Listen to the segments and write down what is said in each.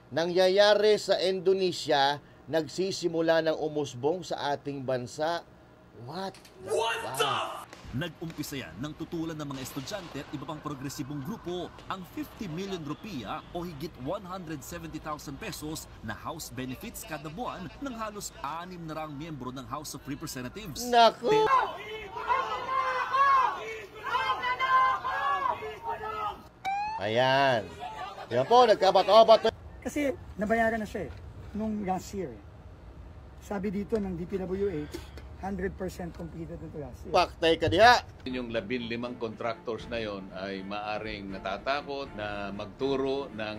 nangyayari sa Indonesia, nagsisimula ng umusbong sa ating bansa. What the? Nag-umpisa yan ng tutulan ng mga estudyante at iba pang progresibong grupo ang 50 million rupiya o higit 170,000 pesos na house benefits kada buwan ng halos 6 na raang miyembro ng House of Representatives. Naku! Ayan. Yan po, nagkabat-obat. Kasi nabayaran na siya nung last year. Sabi dito ng DPWH, 100% completed nito last year. Paktay ka diha. Yung 15 contractors na yon ay maaring natatakot na magturo ng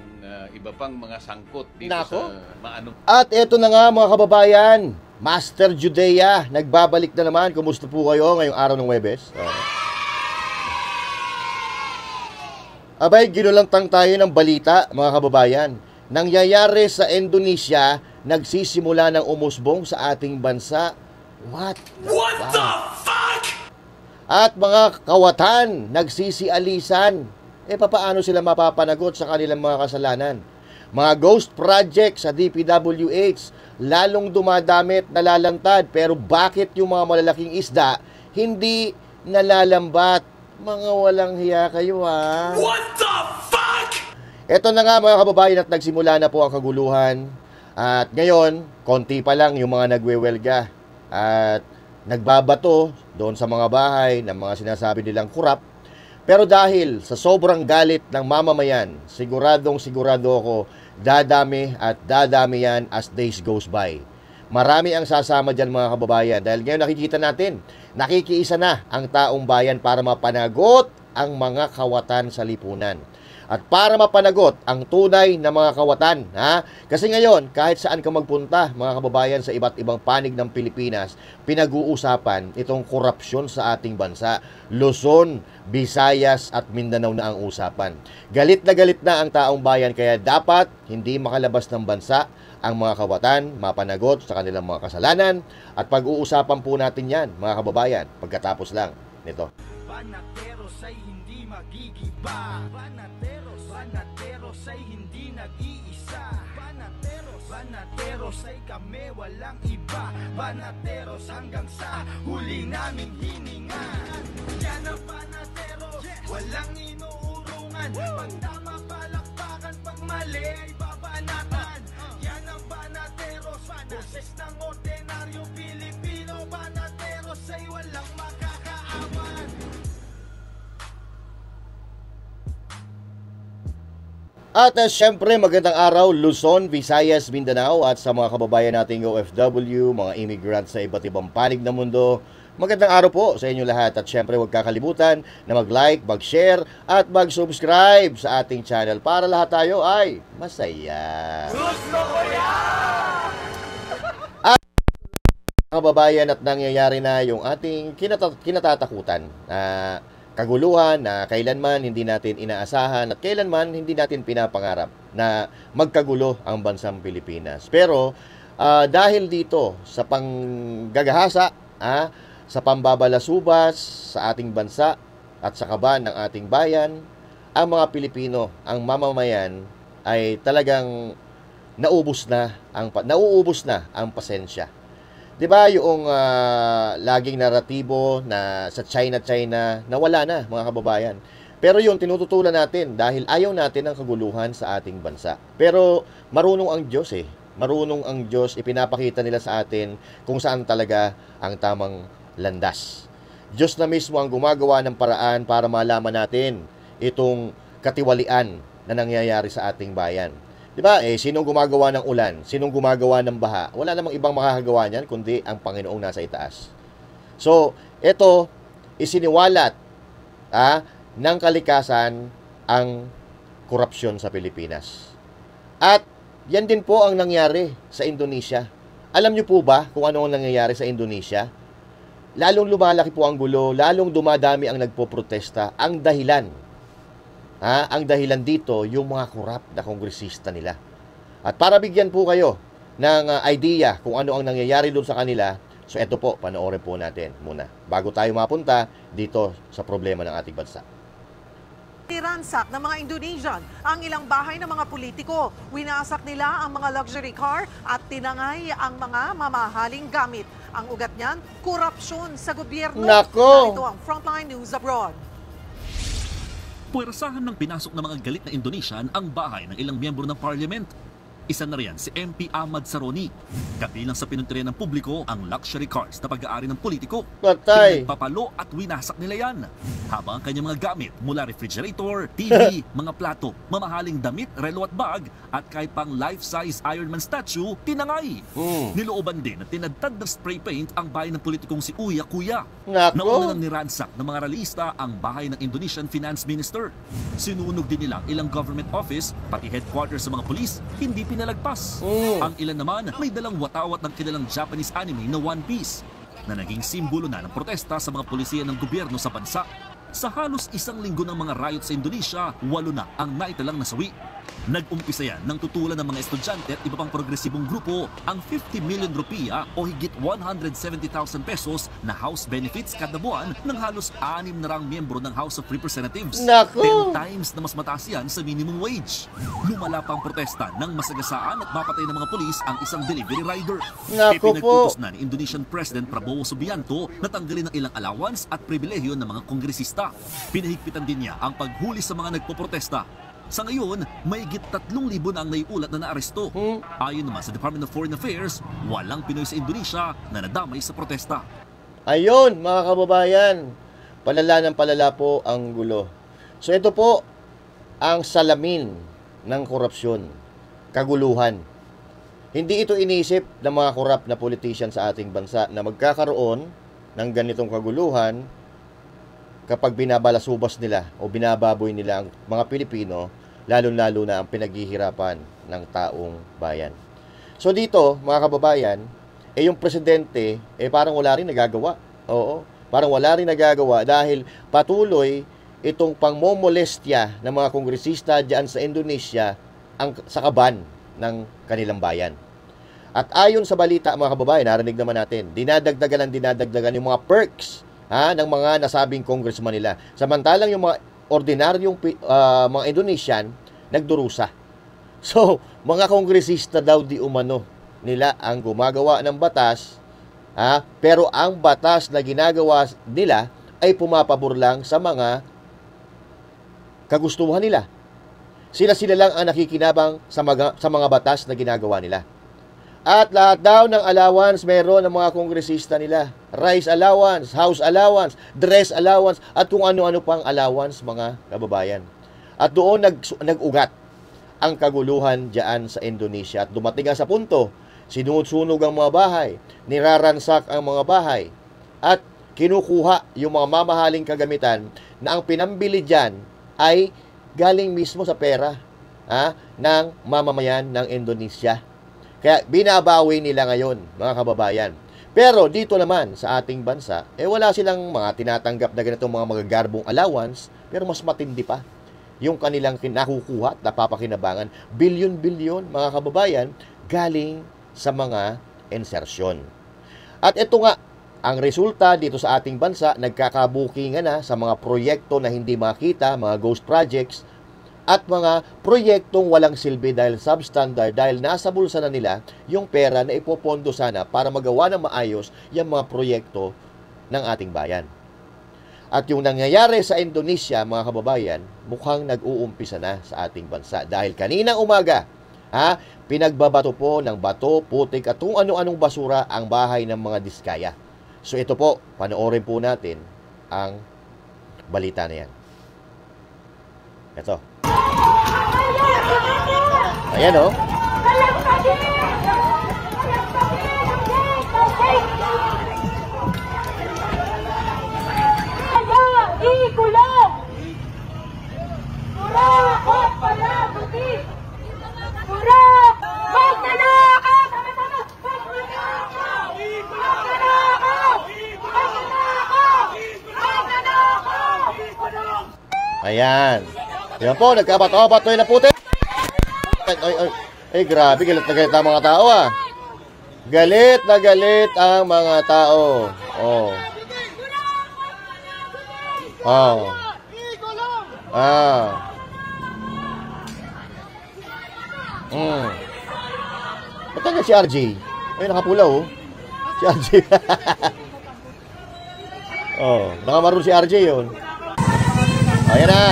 iba pang mga sangkot dito Nako. sa maano. At eto na nga mga kababayan, Master Judea, nagbabalik na naman. Kumusta po kayo ngayong araw ng Huwebes? Abay, ginulantang tayo ng balita mga kababayan. Nangyayari sa Indonesia, nagsisimula ng umusbong sa ating bansa. What the fuck? At mga kawatan, nagsisialisan. Papaano sila mapapanagot sa kanilang mga kasalanan? Mga ghost project sa DPWH, lalong dumadamit, nalalantad. Pero bakit yung mga malalaking isda hindi nalalambat? Mga walang hiya kayo, ha? What the fuck? Ito na nga mga kababayan at nagsimula na po ang kaguluhan. At ngayon, konti pa lang yung mga nagwewelga. At nagbabato doon sa mga bahay ng mga sinasabi nilang kurap. Pero dahil sa sobrang galit ng mamamayan, sigurado ako, dadami at dadami yan as days goes by. Marami ang sasama dyan mga kababayan. Dahil ngayon nakikita natin, nakikiisa na ang taong bayan para mapanagot ang mga kawatan sa lipunan. At para mapanagot ang tunay na mga kawatan, ha? Kasi ngayon, kahit saan ka magpunta, mga kababayan, sa iba't ibang panig ng Pilipinas, pinag-uusapan itong korupsyon sa ating bansa. Luzon, Visayas at Mindanao na ang usapan. Galit na ang taong bayan, kaya dapat hindi makalabas ng bansa ang mga kawatan, mapanagot sa kanilang mga kasalanan. At pag-uusapan po natin yan, mga kababayan, pagkatapos lang nito. Banateros ay hindi magigiba. Banateros ay hindi nag-iisa. Banateros ay kami walang iba. Banateros hanggang sa huli naming hininga. Yan ang banateros, walang inuurungan. Pag tama palakpakan, pag mali ay babanatan. Yan ang banateros, boses ng ordinaryo Pilipino. Banateros ay walang makakaawan. At syempre magandang araw Luzon, Visayas, Mindanao at sa mga kababayan nating OFW, mga immigrant sa iba't ibang panig ng mundo. Magandang araw po sa inyo lahat at syempre huwag kakalimutan na mag-like, mag-share at mag-subscribe sa ating channel para lahat tayo ay masaya. Gusto ko yan! At kababayan at nangyayari na yung ating kinatatakutan na kaguluhan na kailanman hindi natin inaasahan at kailanman hindi natin pinapangarap na magkagulo ang bansang Pilipinas. Pero dahil dito sa panggagahasa, sa pambabalasubas sa ating bansa at sa kaban ng ating bayan, ang mga Pilipino, ang mamamayan ay talagang nauubos na ang pasensya. 'Di ba yung laging naratibo na sa China na wala na mga kababayan. Pero yun tinututulan natin dahil ayaw natin ng kaguluhan sa ating bansa. Pero marunong ang Diyos Marunong ang Diyos, ipinapakita nila sa atin kung saan talaga ang tamang landas. Diyos na mismo ang gumagawa ng paraan para malaman natin itong katiwalian na nangyayari sa ating bayan. Diba? Sinong gumagawa ng ulan? Sinong gumagawa ng baha? Wala namang ibang makakagawa niyan kundi ang Panginoong nasa itaas. So, ito isiniwalat ng kalikasan ang korupsyon sa Pilipinas. At yan din po ang nangyari sa Indonesia. Alam niyo po ba kung ano ang nangyayari sa Indonesia? Lalong lumalaki po ang gulo, lalong dumadami ang nagpoprotesta. Ang dahilan dito, yung mga korap na kongresista nila. At para bigyan po kayo ng idea kung ano ang nangyayari doon sa kanila, so eto po, panoorin po natin muna bago tayo mapunta dito sa problema ng ating bansa. Tiransak ng mga Indonesian ang ilang bahay ng mga politiko. Winasak nila ang mga luxury car at tinangay ang mga mamahaling gamit. Ang ugat niyan, korupsyon sa gobyerno. Nako! Ito ang Frontline News Abroad. Puwersahan ng pinasok ng mga galit na Indonesian ang bahay ng ilang miyembro ng parliament. Isa na riyan si MP Ahmad Saroni. Kabilang sa pinuntiryan ng publiko ang luxury cars na pag-aari ng politiko. Patay! Pinagpapalo at winasak nila yan. Habang ang kanyang mga gamit mula refrigerator, TV, mga plato, mamahaling damit, relo at bag at kahit pang life-size Iron Man statue, tinangay. Nilooban din at tinadtad ng spray paint ang bahay ng politikong si Uya Kuya. Nako! Nauna nang niransak ng mga ralista ang bahay ng Indonesian Finance Minister. Sinunog din nila ang ilang government office, pati headquarters sa mga pulis, hindi pinalagpas. Ang ilan naman may dalang watawat ng kilalang Japanese anime na One Piece, na naging simbolo na ng protesta sa mga pulisiya ng gobyerno sa bansa. Sa halos isang linggo ng mga riot sa Indonesia, 8 na ang naitalang nasawi. Nag-umpisa yan ng tutulan ng mga estudyante at iba pang progresibong grupo ang 50 million rupiya o higit 170,000 pesos na house benefits kada buwan ng halos 6 na rang miyembro ng House of Representatives. Naku! 10 times na mas mataas yan sa minimum wage. Lumala pa ang protesta ng masagasaan at mapatay ng mga pulis ang isang delivery rider. Naku po! Pinagputos na ni Indonesian President Prabowo Subianto na tanggalin ang ilang allowance at pribilehyo ng mga kongresista. Pinahigpitan din niya ang paghuli sa mga nagpoprotesta. Sa ngayon, mahigit 3,000 na ang naiulat na naaresto. Ayon naman sa Department of Foreign Affairs, walang Pinoy sa Indonesia na nadamay sa protesta. Ayun, mga kababayan, palala ng palala po ang gulo. So ito po ang salamin ng korupsyon, kaguluhan. Hindi ito inisip ng mga korap na politician sa ating bansa na magkakaroon ng ganitong kaguluhan kapag binabalasubas nila o binababoy nila ang mga Pilipino, lalo-lalo na ang pinaghihirapan ng taong bayan. So dito, mga kababayan, yung presidente, parang wala rin nagagawa. Oo, parang wala rin nagagawa dahil patuloy itong pangmomolestya ng mga kongresista diyan sa Indonesia sa kaban ng kanilang bayan. At ayon sa balita, mga kababayan, narinig naman natin, dinadagdagan yung mga perks ng mga nasabing congressman nila. Samantalang yung mga ordinaryong mga Indonesian nagdurusa. So, mga kongresista daw di umano nila ang gumagawa ng batas, pero ang batas na ginagawa nila ay pumapabor lang sa mga kagustuhan nila. Sila lang ang nakikinabang sa mga batas na ginagawa nila. At lahat daw ng allowance meron ng mga kongresista nila. Rice allowance, house allowance, dress allowance, at kung ano-ano pang allowance, mga kababayan. At doon nag-ugat ang kaguluhan diyan sa Indonesia. At dumating sa punto, sinusunog ang mga bahay, niraransak ang mga bahay, at kinukuha yung mga mamahaling kagamitan na ang pinambili diyan ay galing mismo sa pera ng mamamayan ng Indonesia. Kaya binabawi nila ngayon, mga kababayan. Pero dito naman sa ating bansa, wala silang mga tinatanggap na ganitong mga magagarbong allowance, pero mas matindi pa yung kanilang nakukuha at napapakinabangan. Bilyon-bilyon, mga kababayan, galing sa mga insersyon. At ito nga, ang resulta dito sa ating bansa, nagkakabukingan na sa mga proyekto na hindi makita, mga ghost projects, at mga proyektong walang silbi dahil substandard, dahil nasa bulsa na nila yung pera na ipopondo sana para magawa ng maayos yung mga proyekto ng ating bayan. At yung nangyayari sa Indonesia, mga kababayan, mukhang nag-uumpisa na sa ating bansa. Dahil kaninang umaga, pinagbabato po ng bato, putik at kung ano-anong basura ang bahay ng mga Diskaya. So ito po, panoorin po natin ang balita na yan. Ito. Ayan o. Ikulong! Kurakot pala, buti! Kurak! Magnanakaw! Sama-sama! Magnanakaw! Magnanakaw! Magnanakaw! Magnanakaw! Ayan. Yan po, nagkabato-bato na puti. Ay, grabe, galit na galit ang mga tao Galit na galit ang mga tao. Oh. Ah. Ba't nga si RJ? Ay, nakapula oh. Si RJ. Oh, nakamaroon si RJ yun. Ayan na.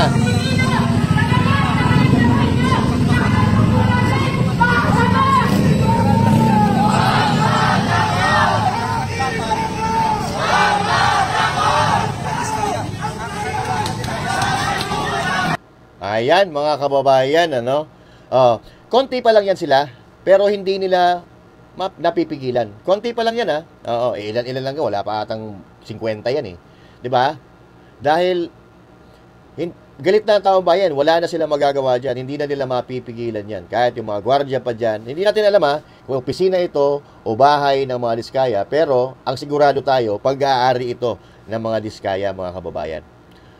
Ayan, mga kababayan, ano? Konti pa lang yan sila, pero hindi nila napipigilan. Konti pa lang yan, ha? Oo, ilan-ilan lang yan. Wala pa atang 50 yan, eh. 'Di ba? Dahil galit na ang taong bayan, wala na sila magagawa dyan. Hindi na nila mapipigilan yan. Kahit yung mga gwardiya pa dyan. Hindi natin alam, ha? Kung opisina ito o bahay ng mga Diskaya, pero ang sigurado tayo, pag-aari ito ng mga Diskaya, mga kababayan.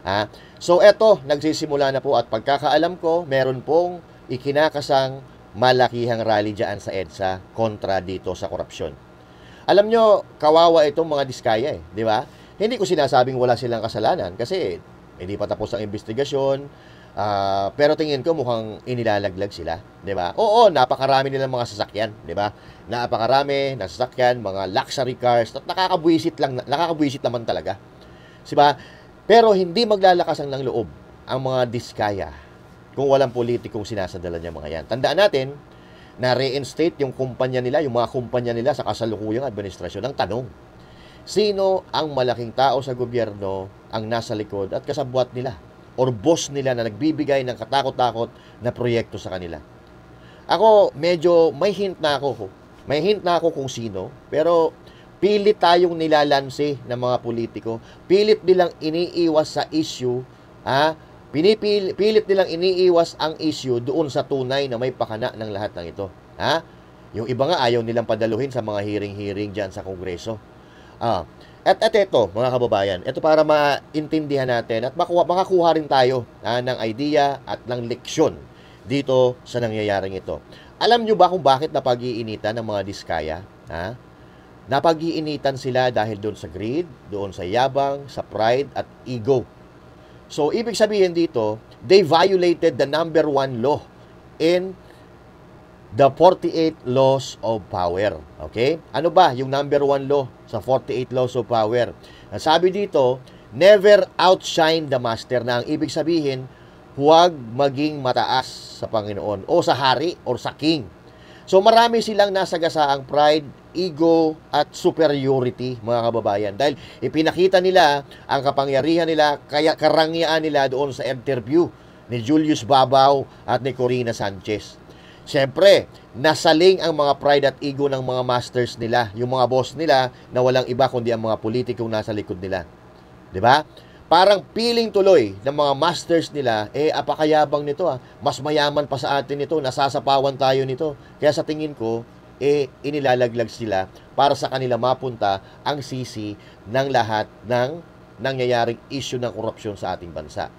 Ha? So eto, nagsisimula na po at pagkakaalam ko, meron pong ikinakasang malakihang rally dyan sa EDSA kontra dito sa korupsyon. Alam nyo, kawawa itong mga Diskaya eh, di ba? Hindi ko sinasabing wala silang kasalanan kasi hindi pa tapos ang investigasyon, pero tingin ko mukhang inilalaglag sila, di ba? Oo, napakarami nilang mga sasakyan, di ba? Napakarami ng sasakyan, mga luxury cars, at nakakabwisit naman talaga. Di ba? Pero hindi maglalakas ng loob ang mga Diskaya kung walang politikong sinasadala niya mga yan. Tandaan natin na reinstate yung kumpanya nila, yung mga kumpanya nila sa kasalukuyang administrasyon. Ang tanong, sino ang malaking tao sa gobyerno ang nasa likod at kasabwat nila or boss nila na nagbibigay ng katakot-takot na proyekto sa kanila? Ako, medyo may hint na ako. May hint na ako kung sino, pero pilit tayong nilalansi ng mga politiko. Pilit nilang iniiwas sa issue, pilit nilang iniiwas ang issue doon sa tunay na may pakana ng lahat ng ito. Yung iba nga ayaw nilang padaluhin sa mga hearing-hearing dyan sa Kongreso. At ito, mga kababayan, ito para maintindihan natin at makakuha rin tayo ng idea at ng leksyon dito sa nangyayaring ito. Alam nyo ba kung bakit napag-iinitan ng mga Diskaya? Napag-iinitan sila dahil doon sa greed, doon sa yabang, sa pride at ego. So, ibig sabihin dito, they violated the number 1 law in the 48 laws of power. Okay? Ano ba yung number 1 law sa 48 laws of power? Ang sabi dito, never outshine the master, na ang ibig sabihin, huwag maging mataas sa Panginoon o sa hari or sa king. So marami silang nasagasaang pride, ego at superiority, mga kababayan, dahil ipinakita nila ang kapangyarihan nila, kaya karangyaan nila doon sa interview ni Julius Babaw at ni Corina Sanchez. Siyempre, nasaling ang mga pride at ego ng mga masters nila, yung mga boss nila na walang iba kundi ang mga politikong nasa likod nila. 'Di ba? Parang feeling tuloy ng mga masters nila, apakayabang nito mas mayaman pa sa atin ito, nasasapawan tayo nito. Kaya sa tingin ko, inilalaglag sila para sa kanila mapunta ang sisi ng lahat ng nangyayaring issue ng korupsyon sa ating bansa.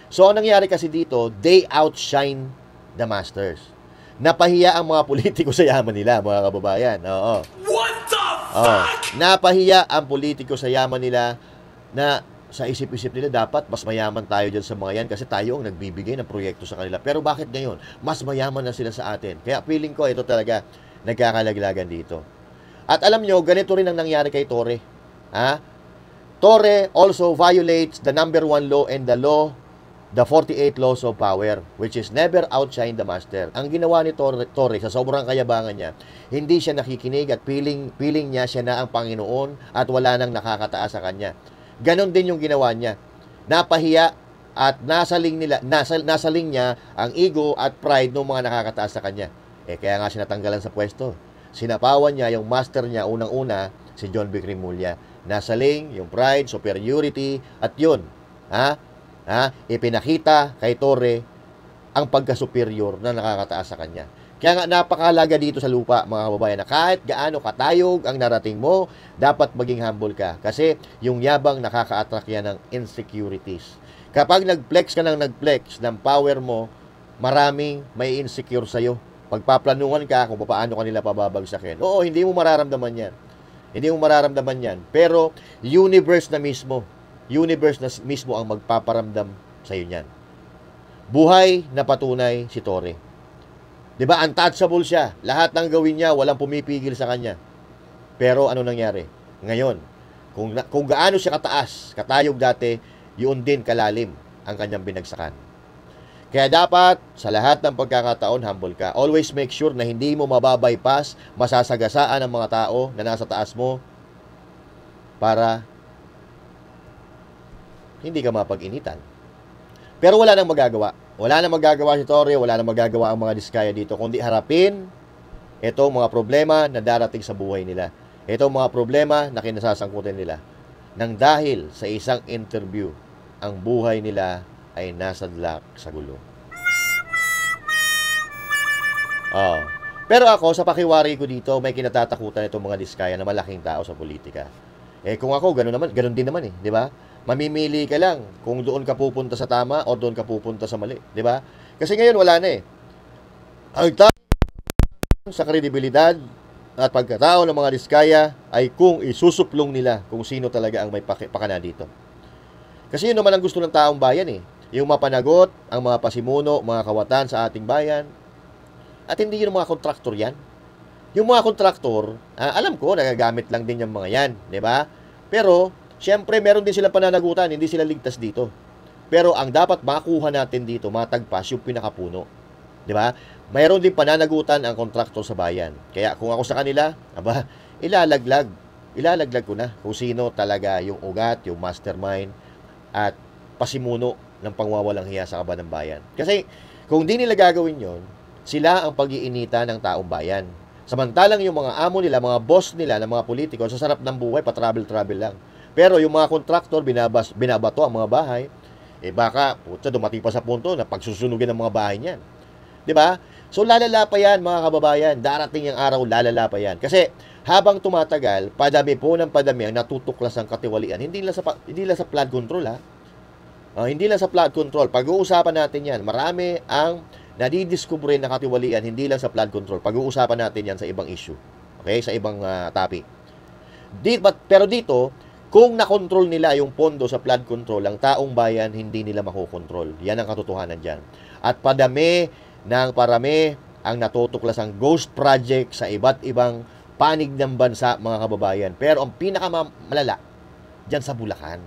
So, ang nangyari kasi dito, they outshine the masters. Napahiya ang mga politiko sa yaman nila, mga kababayan. Oo. What the fuck? Napahiya ang politiko sa yaman nila na sa isip-isip nila dapat mas mayaman tayo dyan sa mga yan kasi tayo ang nagbibigay ng proyekto sa kanila. Pero bakit ngayon? Mas mayaman na sila sa atin. Kaya feeling ko ito talaga nagkakalaglagan dito. At alam nyo, ganito rin ang nangyari kay Torre. Torre also violates the number 1 law and the 48 laws of power, which is never outshine the master. Ang ginawa ni Torre sa sobrang kayabangan niya, hindi siya nakikinig at feeling niya siya na ang Panginoon at wala nang nakakataas sa kanya. Ganon din yung ginawa niya. Napahiya at nasaling niya ang ego at pride ng mga nakakataas sa kanya. Kaya nga sinatanggalan sa pwesto. Sinapawan niya yung master niya unang-una, si John B. Cremulya. Nasaling yung pride, superiority, at yun. Ipinakita kay Torre ang pagka-superior na nakakataas sa kanya. Kaya nga napakahalaga dito sa lupa, mga kababayan, na kahit gaano katayog ang narating mo, dapat maging humble ka. Kasi yung yabang nakaka-attract yan ng insecurities. Kapag nag-flex ka ng power mo, maraming may insecure sa'yo. Pagpaplanuhan ka kung paano kanila pababagsakin. Oo, hindi mo mararamdaman yan. Hindi mo mararamdaman yan. Pero universe na mismo ang magpaparamdam sa'yo niyan. buhay na patunay si Torre. 'Di ba? Untouchable siya. Lahat ng gawin niya, walang pumipigil sa kanya. Pero ano nangyari? Ngayon, kung gaano siya kataas, katayog dati, yun din kalalim ang kanyang binagsakan. Kaya dapat, sa lahat ng pagkakataon, humble ka. Always make sure na hindi mo mababypass, masasagasaan ang mga tao na nasa taas mo para hindi ka mapag-initan. Pero wala nang magagawa. Wala nang magagawa si Torre, wala nang magagawa ang mga Diskaya dito, kundi harapin itong mga problema na darating sa buhay nila. Itong mga problema na kinasasangkutan nila. Nang dahil sa isang interview, ang buhay nila ay nasadlak sa gulo. Pero ako, sa pakiwari ko dito, may kinatatakutan itong mga Diskaya na malaking tao sa politika. Kung ako, ganun din naman di ba? Mamimili ka lang kung doon ka pupunta sa tama o doon ka pupunta sa mali, di ba? Kasi ngayon wala na Ang sa kredibilidad at pagkatao ng mga Diskaya ay kung isusuplong nila kung sino talaga ang may pakana dito. Kasi yun naman ang gusto ng taong bayan yung mapanagot ang mga pasimuno, mga kawatan sa ating bayan. At hindi yun mga kontraktor yan. Yung mga kontraktor, alam ko, nagagamit lang din yung mga yan, di ba? Pero siyempre, meron din silang pananagutan, hindi sila ligtas dito. Pero ang dapat makuha natin dito, matagpas yung pinakapuno. Di ba? Mayroon din pananagutan ang kontraktor sa bayan. Kaya kung ako sa kanila, ilalaglag ko na kung sino talaga yung ugat, yung mastermind, at pasimuno ng pangwawalang hiya sa kaban ng bayan. Kasi kung di nila gagawin yon, sila ang pag-iinita ng taong bayan. Samantalang yung mga amo nila, mga boss nila, ng mga politiko, sa sarap ng buhay, pa-travel-travel lang. Pero yung mga kontraktor, binabato ang mga bahay, baka, dumating pa sa punto na pagsusunugin ang mga bahay niyan. Di ba? So, lalala pa yan, mga kababayan. Darating yung araw, lalala pa yan. Kasi, habang tumatagal, padami po ng padami ang natutuklas ng katiwalian. Hindi lang sa flood control, hindi lang sa flood control. Pag-uusapan natin yan. Marami ang nadidiskubre na katiwalian, hindi lang sa flood control. Pag-uusapan natin yan sa ibang issue. Okay? Sa ibang topic. Pero dito, kung nakontrol nila yung pondo sa flood control, ang taong bayan hindi nila makokontrol. Yan ang katotohanan dyan. At parami ang natutuklas ang ghost project sa iba't ibang panig ng bansa, mga kababayan. Pero ang pinakamalala, dyan sa Bulacan.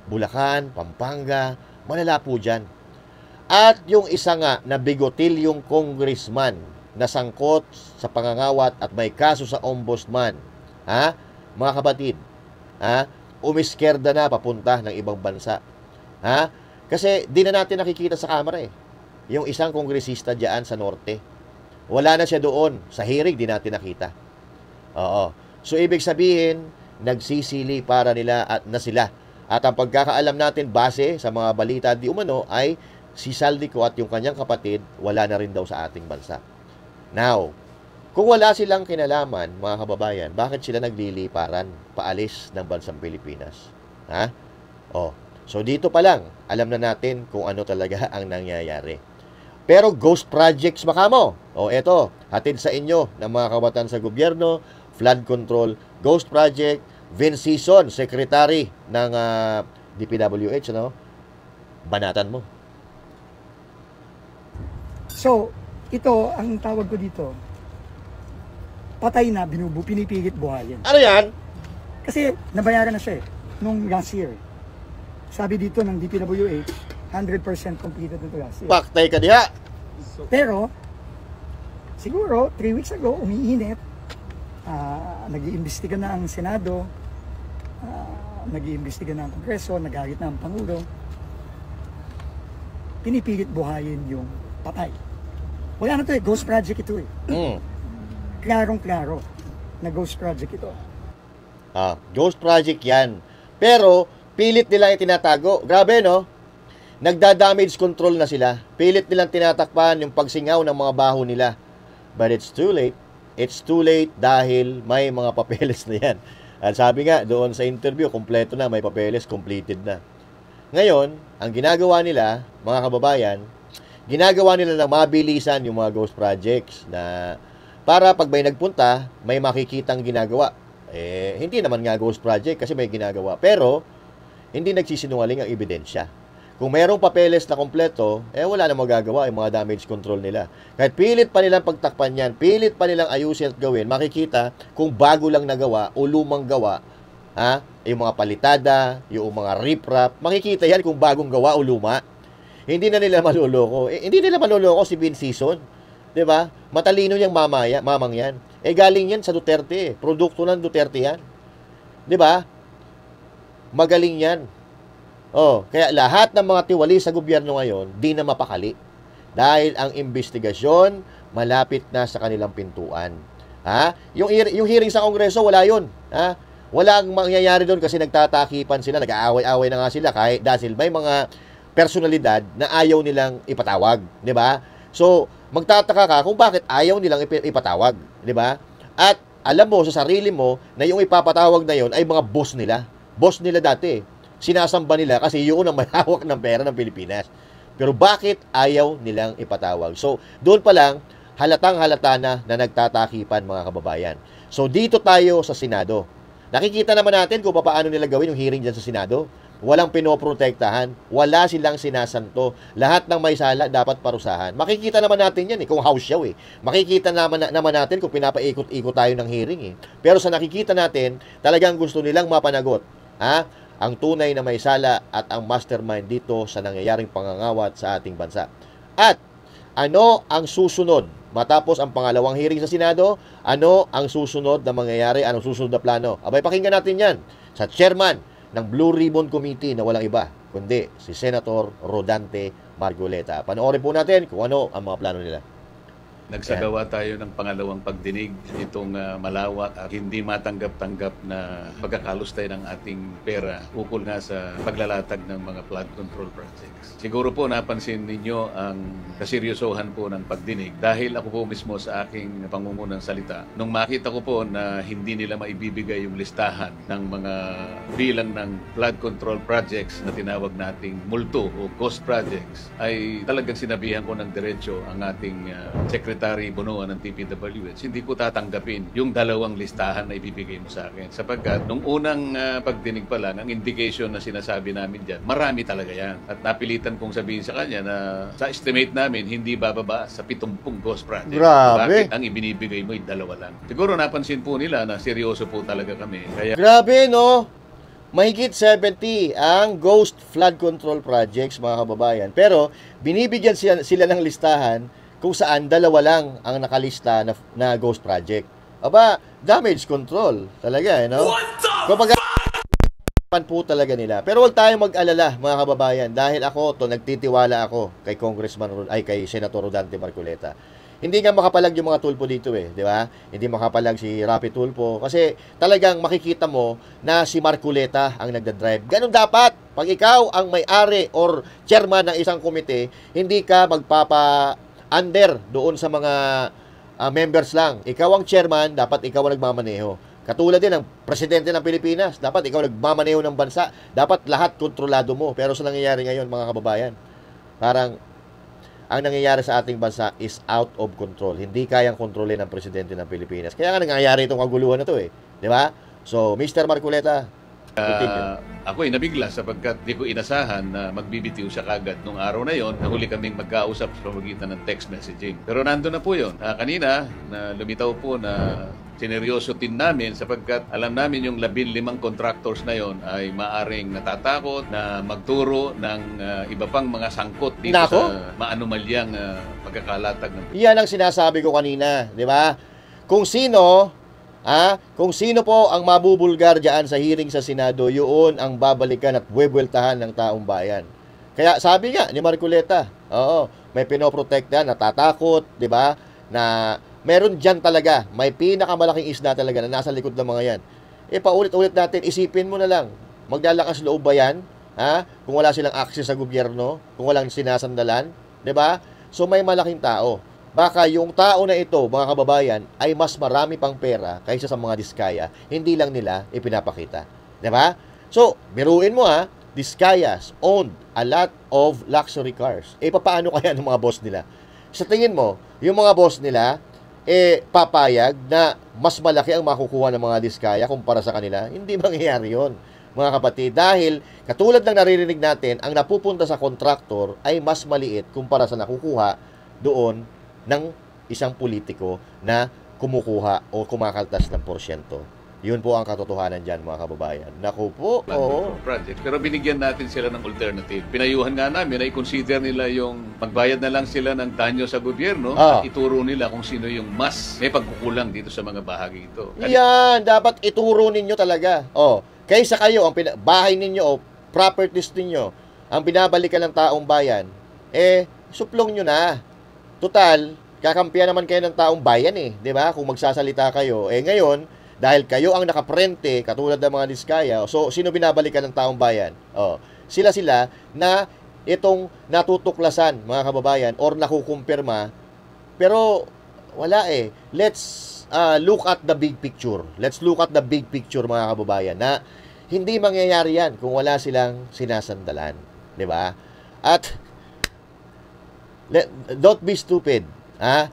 Bulacan, Pampanga, malala po dyan. At yung isa nga na bigotilyong congressman na sangkot sa pangangawat at may kaso sa ombudsman. Mga kapatid, umiskerda na papunta ng ibang bansa. Kasi di na natin nakikita sa kamera yung isang kongresista diyan sa norte. Wala na siya doon. Sa hearing, di natin nakita. So, ibig sabihin, nagsisili para nila na sila. At ang pagkakaalam natin, base sa mga balita di umano, ay si Saldico at yung kanyang kapatid, wala na rin daw sa ating bansa. Now, kung wala silang kinalaman, mga kababayan, bakit sila nagliliparan paalis ng bansang Pilipinas? So, dito pa lang, alam na natin kung ano talaga ang nangyayari. Pero ghost projects baka mo. Eto, hatid sa inyo ng mga kawatan sa gobyerno, flood control, ghost project, Vince Sison, secretary ng DPWH, banatan mo. So, ito, ang tawag ko dito, patay na, pinipigit buhayin. Ano yan? Kasi nabayaran na siya nung last year. Sabi dito ng DPWH, 100% completed nito last year. Paktay ka diha. Pero, siguro, 3 weeks ago, umiinit. Nag-iimbestiga na ang Senado, nag-iimbestiga na ang Kongreso, nagalit na ang Pangulo. Pinipigit buhayin yung patay. Wala na ito ghost project ito Klarong-klaro na ghost project ito. Ghost project yan. Pero, pilit nila itinatago. Grabe, no? Nagda-damage control na sila. Pilit nilang tinatakpan yung pagsingaw ng mga baho nila. But it's too late. It's too late dahil may mga papeles na yan. At sabi nga, doon sa interview, kompleto na, may papeles, completed na. Ngayon, ang ginagawa nila, mga kababayan, ginagawa nila ng mabilisan yung mga ghost projects na para pag may nagpunta, may makikitang ginagawa. Hindi naman nga ghost project kasi may ginagawa. Pero, hindi nagsisinungaling ang ebidensya. Kung merong papeles na kompleto, wala na magagawa yung mga damage control nila. Kahit pilit pa nilang pagtakpan yan, pilit pa nilang ayusin at gawin, makikita kung bago lang nagawa o lumang gawa, yung mga palitada, yung mga riprap, makikita yan kung bagong gawa o luma. Hindi na nila maluloko. Hindi nila maluloko si Vin Sison. 'Di ba? Matalino yang mamang yan. Galing yan sa Duterte. Produkto ng Duterte yan. 'Di ba? Magaling yan. Kaya lahat ng mga tiwali sa gobyerno ngayon, di na mapakali. Dahil ang investigasyon malapit na sa kanilang pintuan. Yung hearing sa Kongreso, wala yun. Walang mangyayari doon kasi nagtatakipan sila, nag-aaway-aaway na nga sila dahil may mga personalidad na ayaw nilang ipatawag, 'di ba? So, magtataka ka kung bakit ayaw nilang ipatawag, 'di ba? At alam mo sa sarili mo na yung ipapatawag na yon ay mga boss nila. Boss nila dati. Sinasamba nila kasi yun ang may hawak ng pera ng Pilipinas. Pero bakit ayaw nilang ipatawag? So, doon pa lang, halatang-halata na nagtatakipan mga kababayan. So, dito tayo sa Senado. Nakikita naman natin kung paano nila gawin yung hearing dyan sa Senado. Walang pinoprotektahan. Wala silang sinasanto. Lahat ng may sala dapat parusahan. Makikita naman natin yan kung house show Makikita naman natin kung pinapaikot-ikot tayo ng hearing Pero sa nakikita natin, talagang gusto nilang mapanagot. Ang tunay na may sala at ang mastermind dito sa nangyayaring pangangawat sa ating bansa. At ano ang susunod? Matapos ang pangalawang hearing sa Senado, ano ang susunod na mangyayari? Anong susunod na plano? Abay, pakinggan natin yan sa chairman ng Blue Ribbon Committee na walang iba, kundi si Senator Rodante Marcoleta. Panoorin po natin kung ano ang mga plano nila. Nagsagawa tayo ng pangalawang pagdinig itong malawak at hindi matanggap-tanggap na pagkakalustay ng ating pera ukol nga sa paglalatag ng mga flood control projects. Siguro po napansin ninyo ang kaseryosohan po ng pagdinig dahil ako po mismo sa aking pangungunang salita. Nung makita ko po na hindi nila maibibigay yung listahan ng mga bilang ng flood control projects na tinawag nating multo o ghost projects, ay talagang sinabihan ko ng diretso ang ating Secretary Bonoan ng TPWH, hindi ko tatanggapin yung dalawang listahan na ibibigay mo sa akin. Sapagkat nung unang pagdinig pa lang, ang indication na sinasabi namin dyan, marami talaga yan. At napilitan kong sabihin sa kanya na sa estimate namin, hindi bababa sa 70 ghost project. Grabe. Bakit ang ibinibigay mo ay dalawa lang? Siguro napansin po nila na seryoso po talaga kami. Kaya Grabe, no? Mahigit 70 ang ghost flood control projects, mga kababayan. Pero, binibigyan sila ng listahan kung saan dalawa lang ang nakalista na ghost project. Aba, damage control talaga, no? Kumbaga, po talaga nila. Pero huwag tayong mag-alala, mga kababayan, dahil nagtitiwala ako kay kay Senator Rodante Marcoleta. Hindi nga makapalag yung mga tulpo dito di ba? Hindi makapalag si Rapi Tulfo kasi talagang makikita mo na si Marcoleta ang nagdadrive. Ganun dapat. Pag ikaw ang may-ari or chairman ng isang komite, hindi ka under doon sa mga members lang. Ikaw ang chairman, dapat ikaw ang nagmamaneho. Katulad din ng presidente ng Pilipinas, dapat ikaw nagmamaneho ng bansa. Dapat lahat kontrolado mo. Pero sa nangyayari ngayon, mga kababayan, parang ang nangyayari sa ating bansa is out of control. Hindi kayang kontrolin ng presidente ng Pilipinas. Kaya nga nangyayari itong kaguluhan na ito Di ba? So, Mr. Marcoleta, ako ay nabigla sapagkat di ko inasahan na magbibitiw siya kagad nung araw na yon. Nahuli kaming magkausap sa pamagitan ng text messaging. Pero nandun na po yun. Kanina, na lumitaw po na sineryoso din namin sapagkat alam namin yung 15 contractors na yon ay maaring natatakot na magturo ng iba pang mga sangkot dito sa maanumalyang pagkakalatag ng... Yan ang sinasabi ko kanina, di ba? Kung sino po ang mabubulgar dyan sa hearing sa Senado, yun ang babalikan at buwebweltahan ng taong bayan. Kaya sabi nga ni Marcoleta, may pinoprotekta, natatakot, di ba? Na meron dyan talaga, may pinakamalaking isda talaga na nasa likod ng mga yan. Paulit-ulit natin, isipin mo na lang, maglalakas loob ba yan? Kung wala silang access sa gobyerno, kung walang sinasandalan, di ba? So may malaking tao. Baka yung tao na ito, mga kababayan, ay mas marami pang pera kaysa sa mga diskaya, hindi lang nila ipinapakita. Diba? So, biruin mo Diskayas owned a lot of luxury cars. Paano kaya ng mga boss nila? Sa tingin mo, yung mga boss nila, papayag na mas malaki ang makukuha ng mga diskaya kumpara sa kanila? Hindi mangyayari yun. mga kapatid. Dahil, katulad ng naririnig natin, ang napupunta sa kontraktor ay mas maliit kumpara sa nakukuha doon ng isang politiko na kumukuha o kumakaltas ng porsyento. Yun po ang katotohanan dyan, mga kababayan. Naku po, oo. Project. Pero binigyan natin sila ng alternative. Pinayuhan nga namin ay consider nila yung magbayad na lang sila ng danyo sa gobyerno at ituro nila kung sino yung mas may pagkukulang dito sa mga bahagi ito. Yan, dapat ituro ninyo talaga. Kaysa kayo, ang bahay ninyo o properties ninyo, ang binabalikan ng taong bayan, suplong nyo na. Total, kakampiyan naman kayo ng taong bayan di ba? Kung magsasalita kayo. Ngayon, dahil kayo ang nakaprente, katulad ng mga Diskaya, so sino binabalikan ng taong bayan? Sila na itong natutuklasan, mga kababayan, or nakukumpirma, pero wala Let's look at the big picture. Let's look at the big picture, mga kababayan, na hindi mangyayari yan kung wala silang sinasandalan. Di ba? At don't be stupid.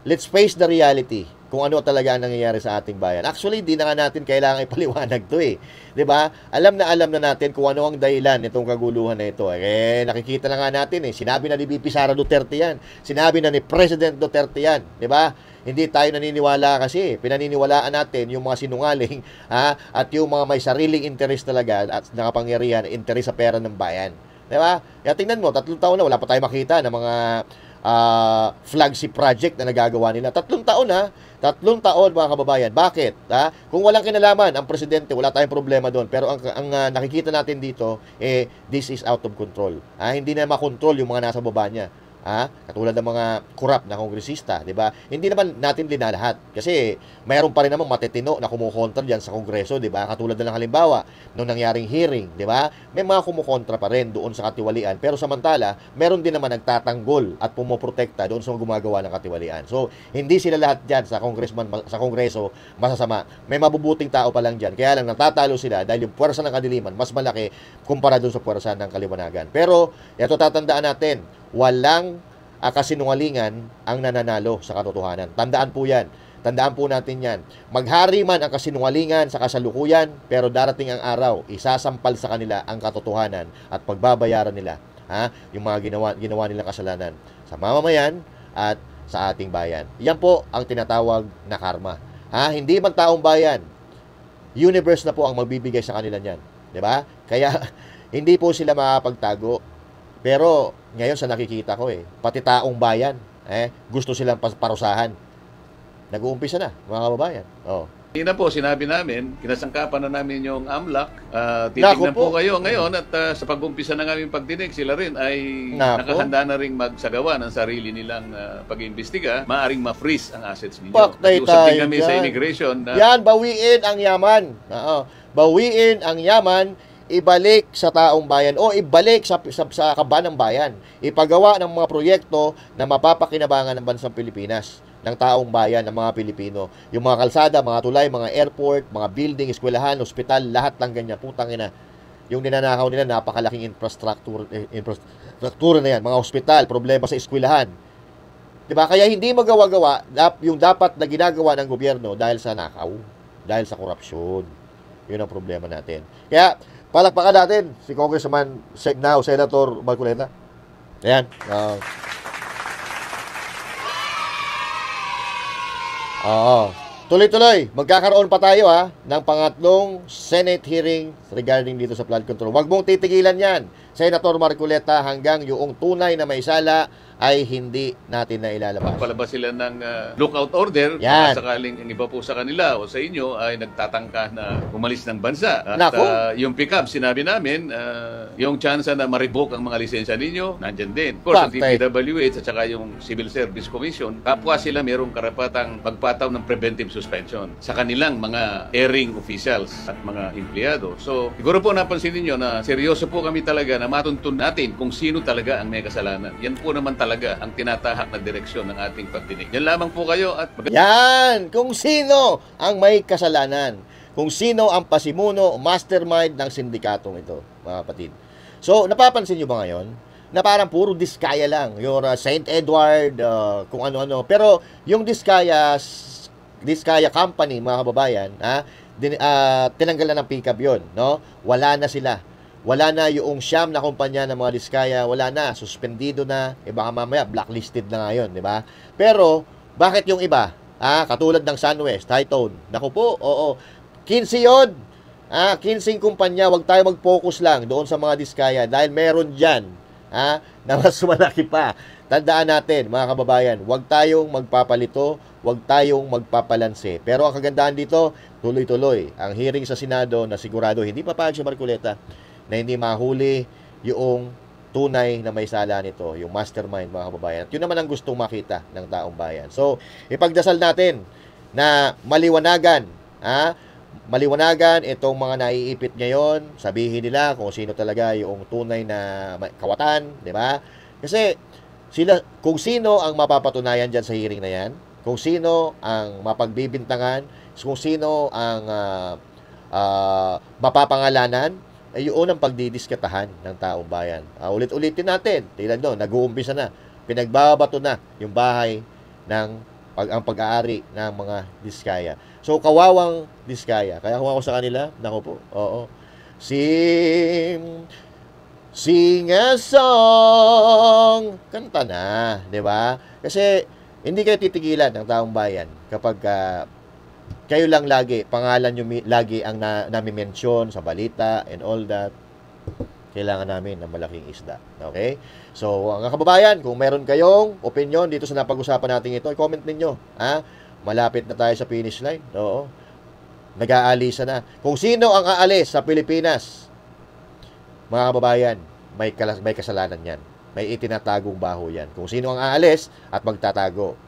Let's face the reality kung ano talaga ang nangyayari sa ating bayan. Actually, di na nga natin kailangan ipaliwanag to 'Di ba? Alam na natin kung ano ang dahilan nitong kaguluhan na ito. Nakikita na nga natin Sinabi na ni VP Sara Duterte yan. Sinabi na ni President Duterte yan. 'Di ba? Hindi tayo naniniwala kasi. Pinaniniwalaan natin yung mga sinungaling at yung mga may sariling interest talaga at nakapangyarihan, interest sa pera ng bayan. 'Di ba? Kaya tingnan mo, 3 taon na wala pa tayo makita ng mga flagship project na nagagawa nila. 3 taon 3 taon, mga kababayan. Bakit? Kung walang kinalaman ang presidente, wala tayong problema doon. Pero ang nakikita natin dito, this is out of control. Hindi na makontrol yung mga nasa baba niya. Katulad ng mga corrupt na kongresista, di ba? Hindi naman natin linalahat kasi mayroon pa rin namang matitino na kumukontra diyan sa Kongreso, di ba? Katulad na ng halimbawa nung nangyaring hearing, di ba? May mga kumukontra pa rin doon sa katiwalian, pero samantala, meron din naman nagtatanggol at pumoprotekta doon sa gumagawa ng katiwalian. So, hindi sila lahat diyan sa Kongreso masasama. May mabubuting tao pa lang diyan. Kaya lang natatalo sila dahil yung puwersa ng kadiliman mas malaki kumpara doon sa puwersa ng kaliwanagan. Pero, ito tatandaan natin, walang kasinungalingan ang nananalo sa katotohanan. Tandaan po yan. Tandaan po natin yan. Maghari man ang kasinungalingan sa kasalukuyan, pero darating ang araw, isasampal sa kanila ang katotohanan at pagbabayaran nila yung mga ginawa nilang kasalanan sa mamamayan at sa ating bayan. Yan po ang tinatawag na karma. Hindi man taong bayan, universe na po ang magbibigay sa kanila niyan. 'Di ba? Kaya hindi po sila makapagtago. Pero ngayon sa nakikita ko pati taong bayan, gusto silang parusahan. Nag-uumpisa na, mga kababayan. Hindi na po, sinabi namin, kinasangkapan na namin yung AMLAC. Titingnan po kayo ngayon at sa pag-umpisa ng aming pagdinig, sila rin ay nakahanda na rin magsagawa ng sarili nilang pag-imbestiga. Maaring ma-freeze ang assets ninyo. Nag-usap din kami sa immigration. Yan, bawiin ang yaman. Bawiin ang yaman, ibalik sa taong bayan o ibalik sa kaban ng bayan. Ipagawa ng mga proyekto na mapapakinabangan ng bansang Pilipinas, ng taong bayan, ng mga Pilipino. Yung mga kalsada, mga tulay, mga airport, mga building, eskwelahan, ospital, lahat ng ganyan. Putang ina. Yung ninanakaw nila, napakalaking infrastructure na yan. Mga ospital, problema sa eskwelahan. Diba? Kaya hindi magawa-gawa yung dapat na ginagawa ng gobyerno dahil sa nakaw, dahil sa korupsyon. Yun ang problema natin. Kaya, palakpakan natin si Congressman now, Senator Marcoleta. Ayan. Tuloy-tuloy. Magkakaroon pa tayo ng pangatlong Senate hearing regarding dito sa flood control. Huwag mong titigilan yan, Senator Marcoleta, hanggang yung tunay na may sala ay hindi natin na ilalabas. Palabas sila ng lookout order yan. Sakaling ang iba po sa kanila o sa inyo ay nagtatangka na umalis ng bansa. At yung pick-up, sinabi namin, yung chance na ma-revoke ang mga lisensya ninyo, nandyan din. Of course, ang DPWH at saka yung Civil Service Commission, kapwa sila mayroong karapatang magpataw ng preventive suspension sa kanilang mga airing officials at mga empleyado. So, siguro po napansin niyo na seryoso po kami talaga na matuntun natin kung sino talaga ang may kasalanan. Yan po naman talaga ang tinatahak na direksyon ng ating pagdinig. Yan lamang po kayo at yan! Kung sino ang may kasalanan. Kung sino ang pasimuno, mastermind ng sindikatong ito, mga kapatid. So, napapansin nyo ba ngayon na parang puro Diskaya lang? Yung St. Edward, kung ano-ano. Pero yung Diskaya Company, mga kababayan, tinanggalan ng pickup yon, no? Wala na sila. Wala na yung siyam na kumpanya ng mga diskaya, wala na, suspendido na, baka mamaya blacklisted na ngayon, di ba? Pero, bakit yung iba? Katulad ng Sunwest, Hightone, naku po, oo, 15 yun, 15 kumpanya, wag tayo mag-focus lang doon sa mga diskaya, dahil meron dyan, na mas malaki pa. Tandaan natin, mga kababayan, wag tayong magpapalito, wag tayong magpapalanse. Pero ang kagandahan dito, tuloy-tuloy, ang hearing sa Senado na sigurado hindi papayag si Marcoleta na hindi mahuli yung tunay na may sala nito, yung mastermind, mga kababayan. At yun naman ang gustong makita ng taong bayan. So, ipagdasal natin na maliwanagan, maliwanagan itong mga naiipit ngayon, sabihin nila kung sino talaga yung tunay na kawatan, di ba? Kasi, kung sino ang mapapatunayan dyan sa hearing na yan, kung sino ang mapagbibintangan, kung sino ang mapapangalanan, ay yun ang pagdidiskatahan ng taong bayan. Ulit-ulitin natin. Tingnan nyo, nag-uumpisa na. Pinagbabato na yung bahay ng ang pag-aari ng mga diskaya. So, kawawang diskaya. Kaya kung ako sa kanila, naku po, oo. Sing a song. Kanta na, di ba? Kasi, hindi kayo titigilan ng taong bayan kapag kayo lang lagi, pangalan nyo lagi ang nami-mention sa balita and all that. Kailangan namin ng malaking isda. Okay? So, mga kababayan, kung meron kayong opinion dito sa napag-usapan natin ito, i-comment ninyo. Malapit na tayo sa finish line. Oo. Nag-aalisa na. Kung sino ang aalis sa Pilipinas, mga kababayan, may kasalanan yan. May itinatagong baho yan. Kung sino ang aalis at magtatago.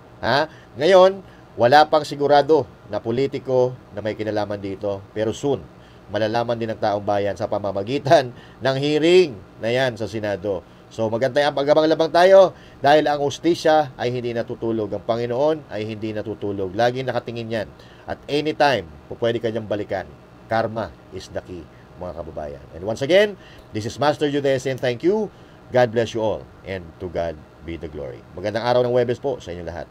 Ngayon, wala pang sigurado na politiko na may kinalaman dito. Pero soon, malalaman din ng taong bayan sa pamamagitan ng hearing na yan sa Senado. So magantay ang pag-abang-labang tayo dahil ang hustisya ay hindi natutulog. Ang Panginoon ay hindi natutulog. Laging nakatingin yan. At anytime, pwede kanyang balikan. Karma is the key, mga kababayan. And once again, this is Master Judes and thank you. God bless you all and to God be the glory. Magandang araw ng Huwebes po sa inyo lahat.